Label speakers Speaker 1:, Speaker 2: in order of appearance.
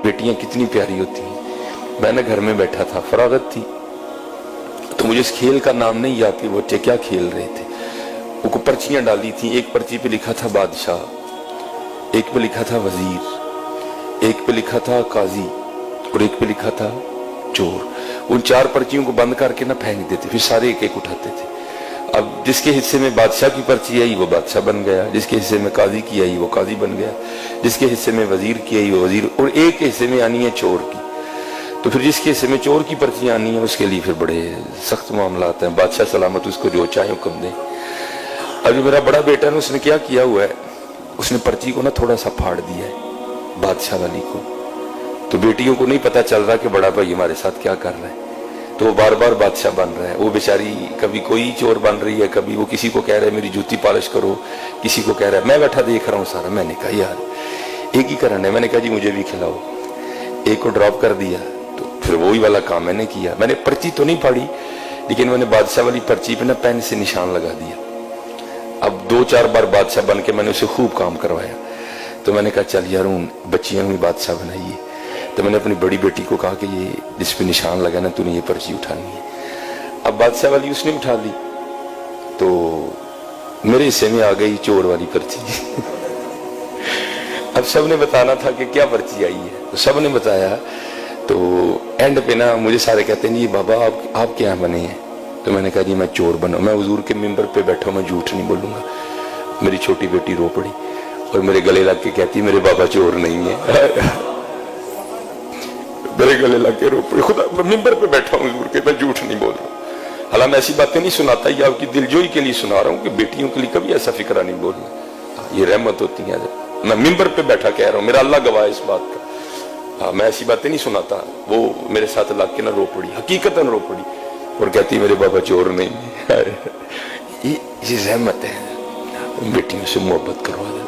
Speaker 1: بیٹیاں کتنی پیاری ہوتی ہیں. میں نے گھر میں بیٹھا تھا, فراغت تھی, تو مجھے اس کھیل کا نام نہیں یاد کہ بچے کیا کھیل رہے تھے. وہ پرچیاں ڈالی تھیں, ایک پرچی پہ لکھا تھا بادشاہ, ایک پہ لکھا تھا وزیر, ایک پہ لکھا تھا قاضی, اور ایک پہ لکھا تھا چور. ان 4 پرچیوں کو بند کر کے نہ پھینک دیتے, پھر سارے ایک ایک اٹھاتے تھے. اب جس کے حصے میں بادشاہ کی پرچی آئی وہ بادشاہ بن گیا, جس کے حصے میں قاضی کی آئی وہ قاضی بن گیا, جس کے حصے میں وزیر کی آئی وہ وزیر, اور ایک حصے میں آنی ہے چور کی. تو پھر جس کے حصے میں چور کی پرچیاں آنی ہیں اس کے لیے پھر بڑے سخت معاملات ہیں. بادشاہ سلامت اس کو جو چاہے حکم دے. اب جو میرا بڑا بیٹا ہے اس نے کیا کیا ہوا ہے, اس نے پرچی کو نا تھوڑا سا پھاڑ دیا ہے بادشاہ والی کو. تو بیٹیوں کو نہیں پتا چل رہا کہ بڑا بھائی ہمارے ساتھ کیا کر رہا ہے, تو وہ بار بار بادشاہ بن رہا ہے. وہ بیچاری کبھی کوئی چور بن رہی ہے, کبھی وہ کسی کو کہہ رہا ہے میری جوتی پالش کرو, کسی کو کہہ رہا ہے. میں بیٹھا دیکھ رہا ہوں سارا. میں نے کہا یار ایک ہی کرنا ہے. میں نے کہا جی مجھے بھی کھلاؤ. ایک کو ڈراپ کر دیا, تو پھر وہی والا کام میں نے کیا. میں نے پرچی تو نہیں پھاڑی, لیکن میں نے بادشاہ والی پرچی پہ نا پین سے نشان لگا دیا. اب 2-4 بار بادشاہ بن کے میں نے اسے خوب کام کروایا. تو میں نے کہا چل یار ہوں بچیاں بھی بادشاہ بنائیے. تو میں نے اپنی بڑی بیٹی کو کہا کہ یہ جس پہ نشان لگا نا تو نے یہ پرچی اٹھانی ہے. اب بادشاہ والی اس نے اٹھا لی, تو میرے حصے میں آ گئی چور والی پرچی. اب سب نے بتانا تھا کہ کیا پرچی آئی ہے, تو سب نے بتایا. تو اینڈ پہ نا مجھے سارے کہتے ہیں جی بابا آپ کیا بنے ہیں. تو میں نے کہا جی میں چور بنا. میں حضور کے ممبر پہ بیٹھا ہوں, میں جھوٹ نہیں بولوں گا. میری چھوٹی بیٹی رو پڑی اور میرے گلے لگ کے کہتی میرے بابا چور نہیں ہے. میرے گلے لگ کے رو پڑی. خدا ممبر پہ بیٹھا ہوں حضور کے, میں جھوٹ نہیں بول رہا. حالانکہ میں ایسی باتیں نہیں سناتا, یہ آپ کی دلجوئی کے لیے سنا رہا ہوں کہ بیٹیوں کے لیے کبھی ایسا فکرہ نہیں بولنا. یہ رحمت ہوتی ہے. میں ممبر پہ بیٹھا کہہ رہا ہوں, میرا اللہ گواہ ہے اس بات کا. ہاں میں ایسی باتیں نہیں سناتا. وہ میرے ساتھ لگ کے نہ رو پڑی, حقیقتاً رو پڑی, اور کہتی میرے بابا چور نہیں. یہ رحمت ہے. بیٹیوں سے محبت کروا دیں.